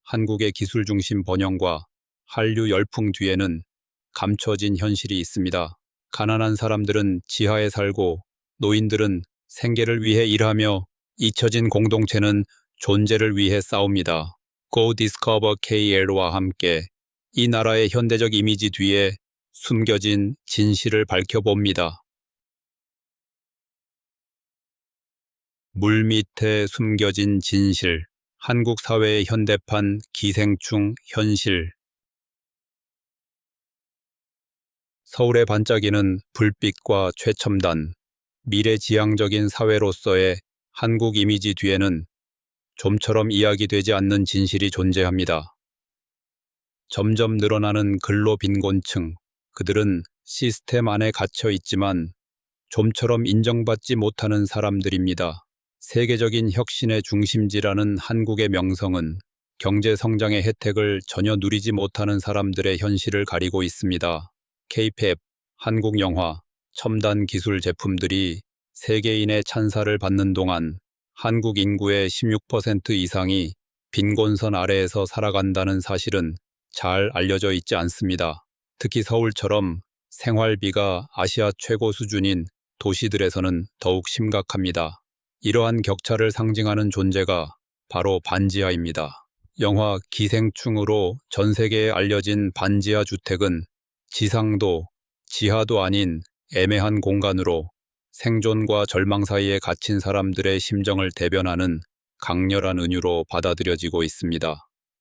한국의 기술 중심 번영과 한류 열풍 뒤에는 감춰진 현실이 있습니다. 가난한 사람들은 지하에 살고 노인들은 생계를 위해 일하며 잊혀진 공동체는 존재를 위해 싸웁니다. Go Discover KL과 함께 이 나라의 현대적 이미지 뒤에 숨겨진 진실을 밝혀봅니다. 물밑에 숨겨진 진실, 한국 사회의 현대판 기생충 현실. 서울의 반짝이는 불빛과 최첨단, 미래지향적인 사회로서의 한국 이미지 뒤에는 좀처럼 이야기되지 않는 진실이 존재합니다. 점점 늘어나는 근로빈곤층, 그들은 시스템 안에 갇혀 있지만 좀처럼 인정받지 못하는 사람들입니다. 세계적인 혁신의 중심지라는 한국의 명성은 경제 성장의 혜택을 전혀 누리지 못하는 사람들의 현실을 가리고 있습니다. K-팝, 한국 영화, 첨단 기술 제품들이 세계인의 찬사를 받는 동안 한국 인구의 16% 이상이 빈곤선 아래에서 살아간다는 사실은 잘 알려져 있지 않습니다. 특히 서울처럼 생활비가 아시아 최고 수준인 도시들에서는 더욱 심각합니다. 이러한 격차를 상징하는 존재가 바로 반지하입니다. 영화 기생충으로 전 세계에 알려진 반지하 주택은 지상도, 지하도 아닌 애매한 공간으로 생존과 절망 사이에 갇힌 사람들의 심정을 대변하는 강렬한 은유로 받아들여지고 있습니다.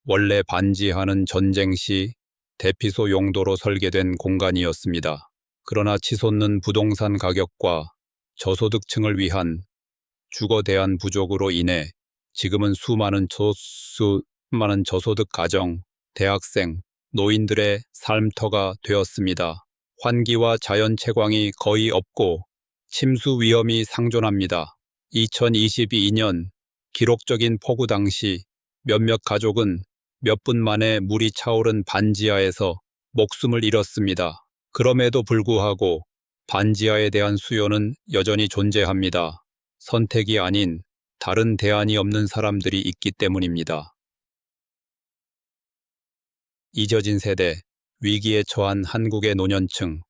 원래 반지하는 전쟁 시 대피소 용도로 설계된 공간이었습니다. 그러나 치솟는 부동산 가격과 저소득층을 위한 주거 대안 부족으로 인해 지금은 수많은 저소득 가정, 대학생, 노인들의 삶터가 되었습니다. 환기와 자연 채광이 거의 없고 침수 위험이 상존합니다. 2022년 기록적인 폭우 당시 몇몇 가족은 몇 분 만에 물이 차오른 반지하에서 목숨을 잃었습니다. 그럼에도 불구하고 반지하에 대한 수요는 여전히 존재합니다. 선택이 아닌 다른 대안이 없는 사람들이 있기 때문입니다. 잊어진 세대, 위기에 처한 한국의 노년층.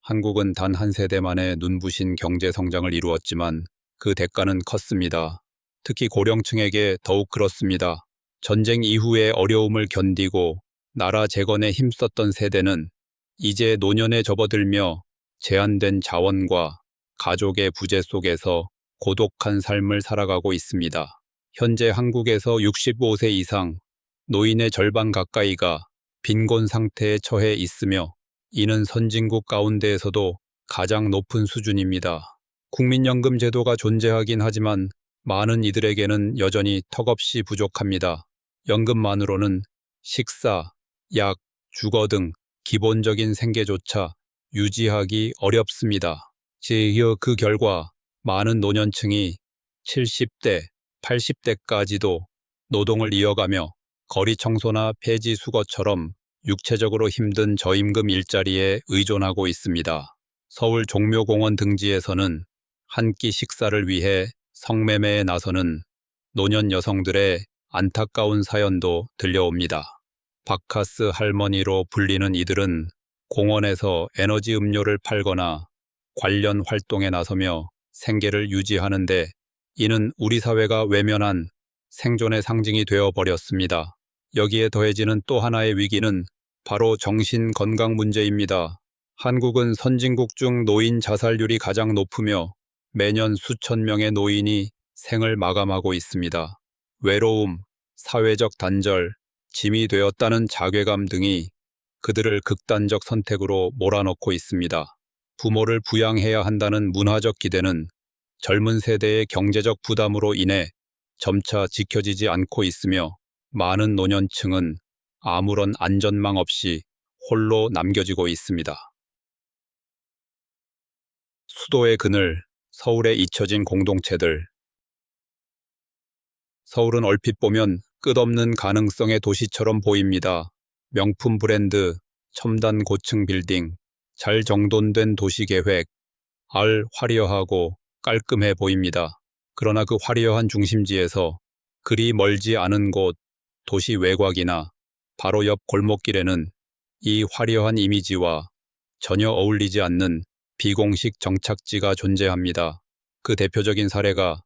한국은 단 한 세대 만에 눈부신 경제 성장을 이루었지만 그 대가는 컸습니다. 특히 고령층에게 더욱 그렇습니다. 전쟁 이후의 어려움을 견디고 나라 재건에 힘썼던 세대는 이제 노년에 접어들며 제한된 자원과 가족의 부재 속에서 고독한 삶을 살아가고 있습니다. 현재 한국에서 65세 이상, 노인의 절반 가까이가 빈곤 상태에 처해 있으며 이는 선진국 가운데에서도 가장 높은 수준입니다. 국민연금 제도가 존재하긴 하지만 많은 이들에게는 여전히 턱없이 부족합니다. 연금만으로는 식사, 약, 주거 등 기본적인 생계조차 유지하기 어렵습니다. 그 결과 많은 노년층이 70대, 80대까지도 노동을 이어가며 거리 청소나 폐지 수거처럼 육체적으로 힘든 저임금 일자리에 의존하고 있습니다. 서울 종묘공원 등지에서는 한 끼 식사를 위해 성매매에 나서는 노년 여성들의 안타까운 사연도 들려옵니다. 바카스 할머니로 불리는 이들은 공원에서 에너지 음료를 팔거나 관련 활동에 나서며 생계를 유지하는데 이는 우리 사회가 외면한 생존의 상징이 되어버렸습니다. 여기에 더해지는 또 하나의 위기는 바로 정신 건강 문제입니다. 한국은 선진국 중 노인 자살률이 가장 높으며 매년 수천 명의 노인이 생을 마감하고 있습니다. 외로움, 사회적 단절, 짐이 되었다는 자괴감 등이 그들을 극단적 선택으로 몰아넣고 있습니다. 부모를 부양해야 한다는 문화적 기대는 젊은 세대의 경제적 부담으로 인해 점차 지켜지지 않고 있으며 많은 노년층은 아무런 안전망 없이 홀로 남겨지고 있습니다. 수도의 그늘, 서울에 잊혀진 공동체들. 서울은 얼핏 보면 끝없는 가능성의 도시처럼 보입니다. 명품 브랜드, 첨단 고층 빌딩, 잘 정돈된 도시계획, 화려하고 깔끔해 보입니다. 그러나 그 화려한 중심지에서 그리 멀지 않은 곳, 도시 외곽이나 바로 옆 골목길에는 이 화려한 이미지와 전혀 어울리지 않는 비공식 정착지가 존재합니다. 그 대표적인 사례가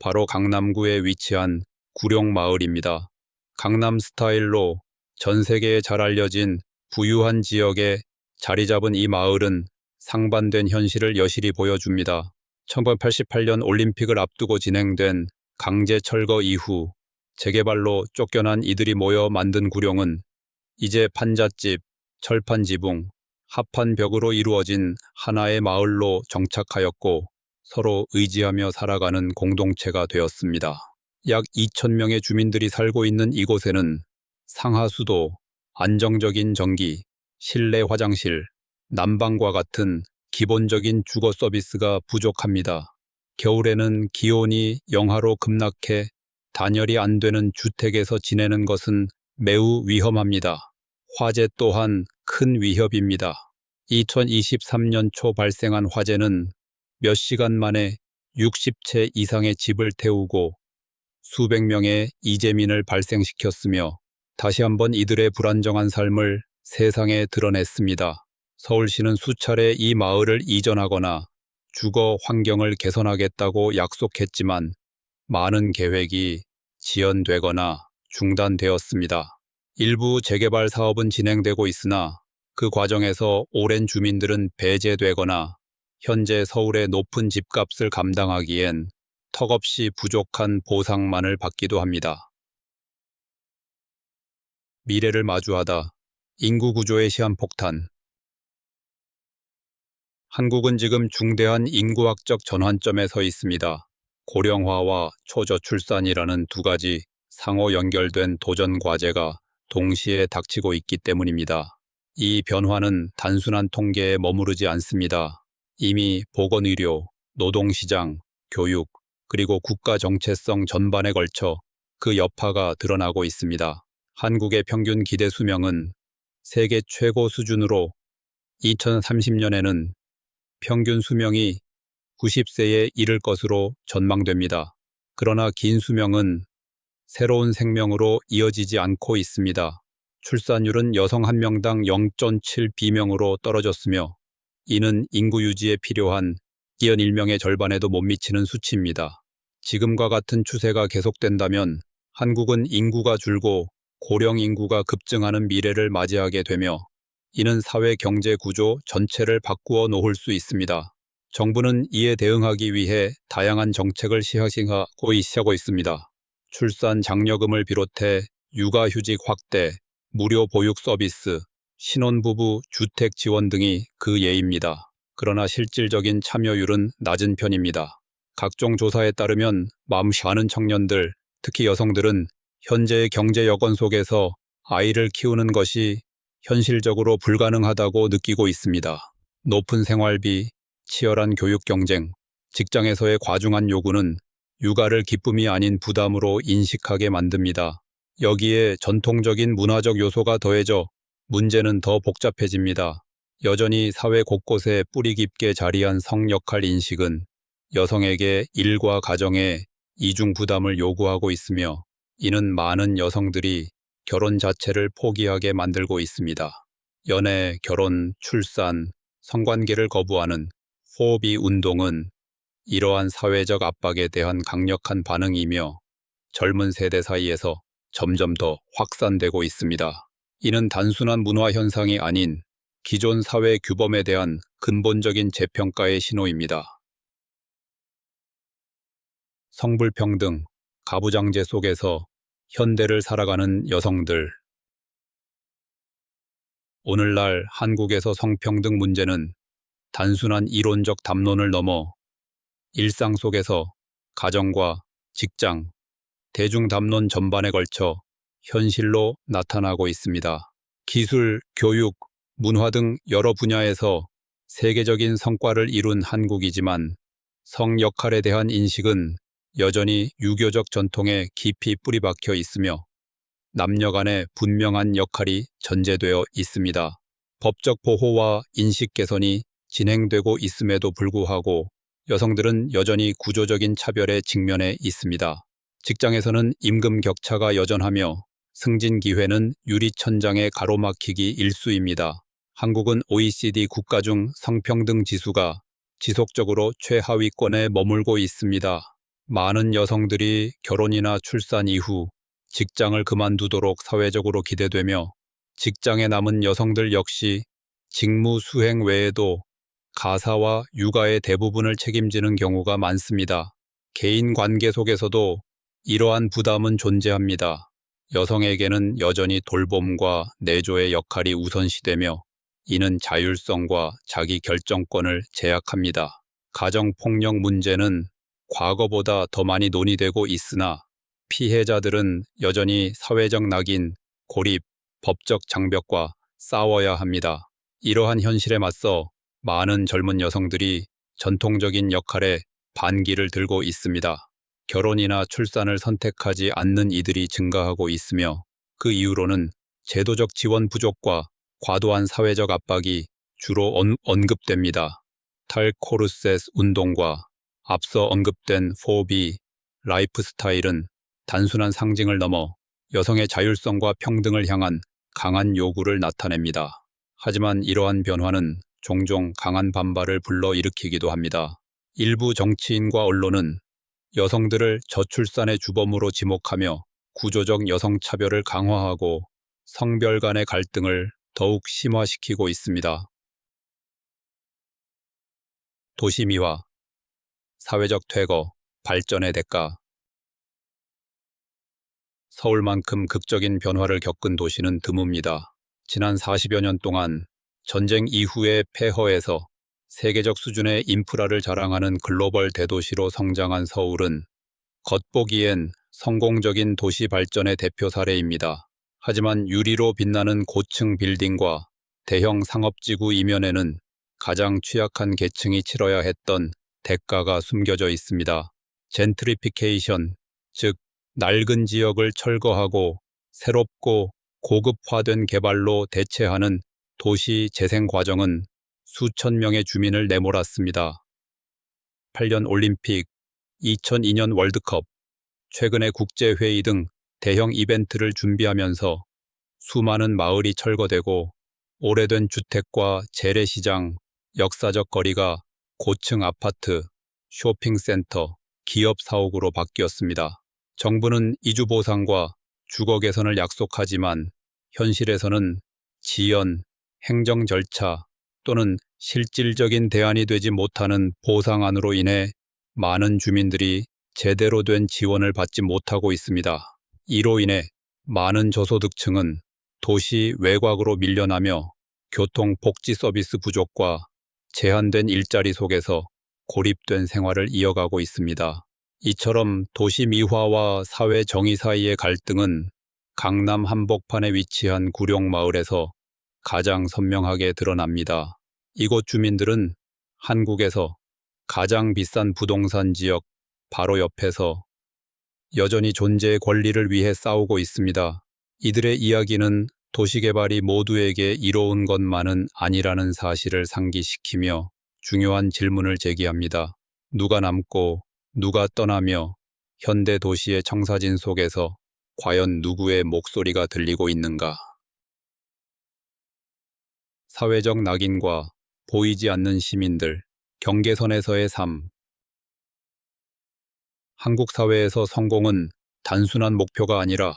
바로 강남구에 위치한 구룡마을입니다. 강남 스타일로 전 세계에 잘 알려진 부유한 지역에 자리 잡은 이 마을은 상반된 현실을 여실히 보여줍니다. 1988년 올림픽을 앞두고 진행된 강제 철거 이후 재개발로 쫓겨난 이들이 모여 만든 구룡은 이제 판잣집, 철판 지붕, 합판 벽으로 이루어진 하나의 마을로 정착하였고 서로 의지하며 살아가는 공동체가 되었습니다. 약 2,000명의 주민들이 살고 있는 이곳에는 상하수도, 안정적인 전기, 실내 화장실, 난방과 같은 기본적인 주거 서비스가 부족합니다. 겨울에는 기온이 영하로 급락해 단열이 안 되는 주택에서 지내는 것은 매우 위험합니다. 화재 또한 큰 위협입니다. 2023년 초 발생한 화재는 몇 시간 만에 60채 이상의 집을 태우고 수백 명의 이재민을 발생시켰으며 다시 한번 이들의 불안정한 삶을 세상에 드러냈습니다. 서울시는 수차례 이 마을을 이전하거나 주거 환경을 개선하겠다고 약속했지만 많은 계획이 지연되거나 중단되었습니다. 일부 재개발 사업은 진행되고 있으나 그 과정에서 오랜 주민들은 배제되거나 현재 서울의 높은 집값을 감당하기엔 턱없이 부족한 보상만을 받기도 합니다. 미래를 마주하다 인구 구조의 시한폭탄. 한국은 지금 중대한 인구학적 전환점에 서 있습니다. 고령화와 초저출산이라는 두 가지 상호 연결된 도전 과제가 동시에 닥치고 있기 때문입니다. 이 변화는 단순한 통계에 머무르지 않습니다. 이미 보건의료, 노동시장, 교육, 그리고 국가 정체성 전반에 걸쳐 그 여파가 드러나고 있습니다. 한국의 평균 기대 수명은 세계 최고 수준으로 2030년에는 평균 수명이 90세에 이를 것으로 전망됩니다. 그러나 긴 수명은 새로운 생명으로 이어지지 않고 있습니다. 출산율은 여성 한 명당 0.7비명으로 떨어졌으며 이는 인구 유지에 필요한 기현 1명의 절반에도 못 미치는 수치입니다. 지금과 같은 추세가 계속된다면 한국은 인구가 줄고 고령 인구가 급증하는 미래를 맞이하게 되며 이는 사회 경제 구조 전체를 바꾸어 놓을 수 있습니다. 정부는 이에 대응하기 위해 다양한 정책을 시행하고 있습니다. 출산 장려금을 비롯해 육아휴직 확대, 무료 보육 서비스, 신혼부부 주택 지원 등이 그 예입니다. 그러나 실질적인 참여율은 낮은 편입니다. 각종 조사에 따르면 많은 청년들, 특히 여성들은 현재의 경제 여건 속에서 아이를 키우는 것이 현실적으로 불가능하다고 느끼고 있습니다. 높은 생활비, 치열한 교육 경쟁, 직장에서의 과중한 요구는 육아를 기쁨이 아닌 부담으로 인식하게 만듭니다. 여기에 전통적인 문화적 요소가 더해져 문제는 더 복잡해집니다. 여전히 사회 곳곳에 뿌리 깊게 자리한 성 역할 인식은 여성에게 일과 가정의 이중 부담을 요구하고 있으며 이는 많은 여성들이 결혼 자체를 포기하게 만들고 있습니다. 연애, 결혼, 출산, 성관계를 거부하는 포비 운동은 이러한 사회적 압박에 대한 강력한 반응이며 젊은 세대 사이에서 점점 더 확산되고 있습니다. 이는 단순한 문화 현상이 아닌 기존 사회 규범에 대한 근본적인 재평가의 신호입니다. 성불평등, 가부장제 속에서 현대를 살아가는 여성들. 오늘날 한국에서 성평등 문제는 단순한 이론적 담론을 넘어 일상 속에서 가정과 직장, 대중 담론 전반에 걸쳐 현실로 나타나고 있습니다. 기술, 교육, 문화 등 여러 분야에서 세계적인 성과를 이룬 한국이지만 성 역할에 대한 인식은 여전히 유교적 전통에 깊이 뿌리박혀 있으며 남녀 간의 분명한 역할이 전제되어 있습니다. 법적 보호와 인식 개선이 진행되고 있음에도 불구하고 여성들은 여전히 구조적인 차별에 직면해 있습니다. 직장에서는 임금 격차가 여전하며 승진 기회는 유리천장에 가로막히기 일쑤입니다. 한국은 OECD 국가 중 성평등 지수가 지속적으로 최하위권에 머물고 있습니다. 많은 여성들이 결혼이나 출산 이후 직장을 그만두도록 사회적으로 기대되며 직장에 남은 여성들 역시 직무 수행 외에도 가사와 육아의 대부분을 책임지는 경우가 많습니다. 개인 관계 속에서도 이러한 부담은 존재합니다. 여성에게는 여전히 돌봄과 내조의 역할이 우선시되며 이는 자율성과 자기 결정권을 제약합니다. 가정폭력 문제는 과거보다 더 많이 논의되고 있으나 피해자들은 여전히 사회적 낙인, 고립, 법적 장벽과 싸워야 합니다. 이러한 현실에 맞서 많은 젊은 여성들이 전통적인 역할에 반기를 들고 있습니다. 결혼이나 출산을 선택하지 않는 이들이 증가하고 있으며 그 이유로는 제도적 지원 부족과 과도한 사회적 압박이 주로 언급됩니다. 탈코르셋 운동과 앞서 언급된 4B 라이프 스타일은 단순한 상징을 넘어 여성의 자율성과 평등을 향한 강한 요구를 나타냅니다. 하지만 이러한 변화는 종종 강한 반발을 불러일으키기도 합니다. 일부 정치인과 언론은 여성들을 저출산의 주범으로 지목하며 구조적 여성 차별을 강화하고 성별 간의 갈등을 더욱 심화시키고 있습니다. 도시미화, 사회적 퇴거, 발전의 대가. 서울만큼 극적인 변화를 겪은 도시는 드뭅니다. 지난 40여 년 동안 전쟁 이후의 폐허에서 세계적 수준의 인프라를 자랑하는 글로벌 대도시로 성장한 서울은 겉보기엔 성공적인 도시 발전의 대표 사례입니다. 하지만 유리로 빛나는 고층 빌딩과 대형 상업지구 이면에는 가장 취약한 계층이 치러야 했던 대가가 숨겨져 있습니다. 젠트리피케이션, 즉 낡은 지역을 철거하고 새롭고 고급화된 개발로 대체하는 도시 재생 과정은 수천 명의 주민을 내몰았습니다. 8년 올림픽, 2002년 월드컵, 최근의 국제회의 등 대형 이벤트를 준비하면서 수많은 마을이 철거되고 오래된 주택과 재래시장, 역사적 거리가 고층 아파트, 쇼핑센터, 기업 사옥으로 바뀌었습니다. 정부는 이주 보상과 주거 개선을 약속하지만 현실에서는 지연, 행정 절차 또는 실질적인 대안이 되지 못하는 보상안으로 인해 많은 주민들이 제대로 된 지원을 받지 못하고 있습니다. 이로 인해 많은 저소득층은 도시 외곽으로 밀려나며 교통, 복지 서비스 부족과 제한된 일자리 속에서 고립된 생활을 이어가고 있습니다. 이처럼 도시 미화와 사회 정의 사이의 갈등은 강남 한복판에 위치한 구룡마을에서 가장 선명하게 드러납니다. 이곳 주민들은 한국에서 가장 비싼 부동산 지역 바로 옆에서 여전히 존재의 권리를 위해 싸우고 있습니다. 이들의 이야기는 도시개발이 모두에게 이로운 것만은 아니라는 사실을 상기시키며 중요한 질문을 제기합니다. 누가 남고 누가 떠나며 현대 도시의 청사진 속에서 과연 누구의 목소리가 들리고 있는가? 사회적 낙인과 보이지 않는 시민들, 경계선에서의 삶. 한국 사회에서 성공은 단순한 목표가 아니라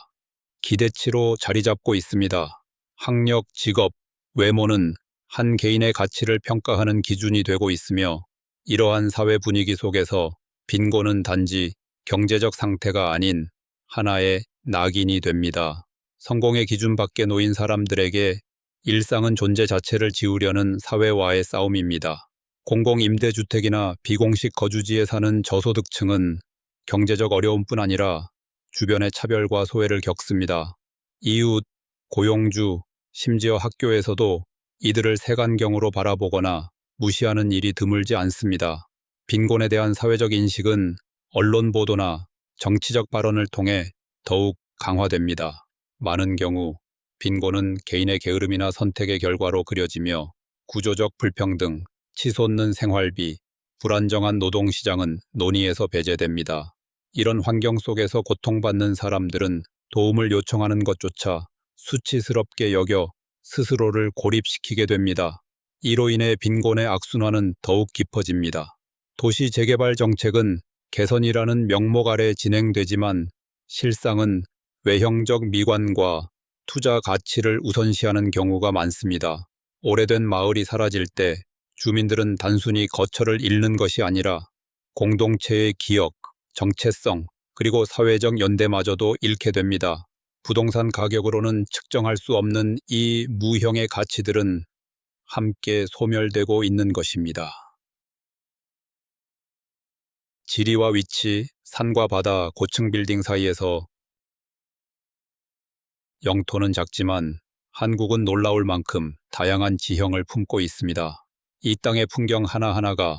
기대치로 자리 잡고 있습니다. 학력, 직업, 외모는 한 개인의 가치를 평가하는 기준이 되고 있으며 이러한 사회 분위기 속에서 빈곤은 단지 경제적 상태가 아닌 하나의 낙인이 됩니다. 성공의 기준 밖에 놓인 사람들에게 일상은 존재 자체를 지우려는 사회와의 싸움입니다. 공공임대주택이나 비공식 거주지에 사는 저소득층은 경제적 어려움뿐 아니라 주변의 차별과 소외를 겪습니다. 이웃, 고용주, 심지어 학교에서도 이들을 색안경으로 바라보거나 무시하는 일이 드물지 않습니다. 빈곤에 대한 사회적 인식은 언론 보도나 정치적 발언을 통해 더욱 강화됩니다. 많은 경우 빈곤은 개인의 게으름이나 선택의 결과로 그려지며 구조적 불평등, 치솟는 생활비, 불안정한 노동시장은 논의에서 배제됩니다. 이런 환경 속에서 고통받는 사람들은 도움을 요청하는 것조차 수치스럽게 여겨 스스로를 고립시키게 됩니다. 이로 인해 빈곤의 악순환은 더욱 깊어집니다. 도시 재개발 정책은 개선이라는 명목 아래 진행되지만 실상은 외형적 미관과 투자 가치를 우선시하는 경우가 많습니다. 오래된 마을이 사라질 때 주민들은 단순히 거처를 잃는 것이 아니라 공동체의 기억, 정체성, 그리고 사회적 연대마저도 잃게 됩니다. 부동산 가격으로는 측정할 수 없는 이 무형의 가치들은 함께 소멸되고 있는 것입니다. 지리와 위치, 산과 바다, 고층 빌딩 사이에서 영토는 작지만 한국은 놀라울 만큼 다양한 지형을 품고 있습니다. 이 땅의 풍경 하나하나가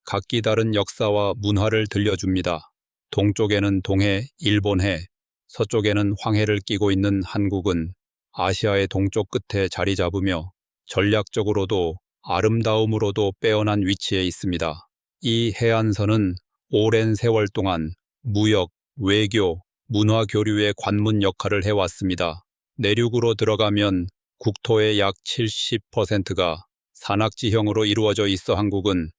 각기 다른 역사와 문화를 들려줍니다. 동쪽에는 동해, 일본해, 서쪽에는 황해를 끼고 있는 한국은 아시아의 동쪽 끝에 자리 잡으며 전략적으로도 아름다움으로도 빼어난 위치에 있습니다. 이 해안선은 오랜 세월 동안 무역, 외교, 문화 교류의 관문 역할을 해왔습니다. 내륙으로 들어가면 국토의 약 70%가 산악지형으로 이루어져 있어 한국은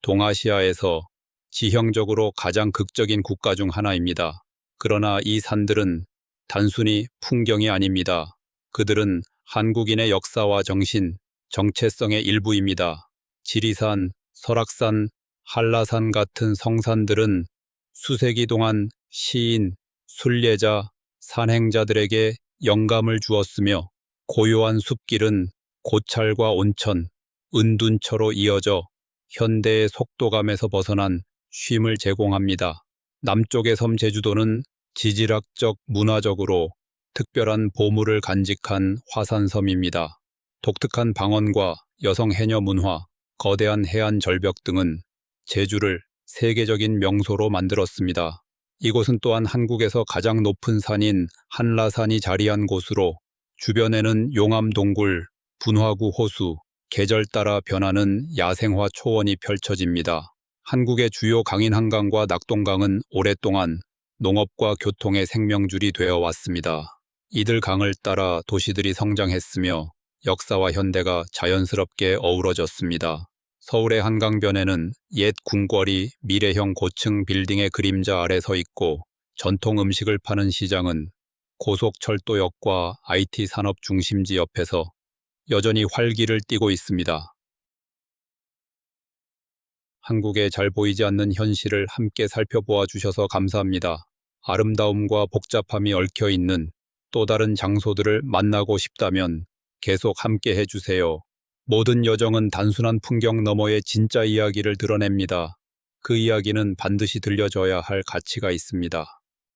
동아시아에서 지형적으로 가장 극적인 국가 중 하나입니다. 그러나 이 산들은 단순히 풍경이 아닙니다. 그들은 한국인의 역사와 정신, 정체성의 일부입니다. 지리산, 설악산, 한라산 같은 성산들은 수세기 동안 시인, 순례자, 산행자들에게 영감을 주었으며 고요한 숲길은 고찰과 온천, 은둔처로 이어져 현대의 속도감에서 벗어난 쉼을 제공합니다. 남쪽의 섬 제주도는 지질학적, 문화적으로 특별한 보물을 간직한 화산섬입니다. 독특한 방언과 여성 해녀 문화, 거대한 해안 절벽 등은 제주를 세계적인 명소로 만들었습니다. 이곳은 또한 한국에서 가장 높은 산인 한라산이 자리한 곳으로 주변에는 용암 동굴, 분화구 호수, 계절 따라 변하는 야생화 초원이 펼쳐집니다. 한국의 주요 강인 한강과 낙동강은 오랫동안 농업과 교통의 생명줄이 되어 왔습니다. 이들 강을 따라 도시들이 성장했으며 역사와 현대가 자연스럽게 어우러졌습니다. 서울의 한강변에는 옛 궁궐이 미래형 고층 빌딩의 그림자 아래 서 있고 전통 음식을 파는 시장은 고속철도역과 IT 산업 중심지 옆에서 여전히 활기를 띠고 있습니다. 한국의 잘 보이지 않는 현실을 함께 살펴보아 주셔서 감사합니다. 아름다움과 복잡함이 얽혀 있는 또 다른 장소들을 만나고 싶다면 계속 함께 해주세요. 모든 여정은 단순한 풍경 너머의 진짜 이야기를 드러냅니다. 그 이야기는 반드시 들려줘야 할 가치가 있습니다.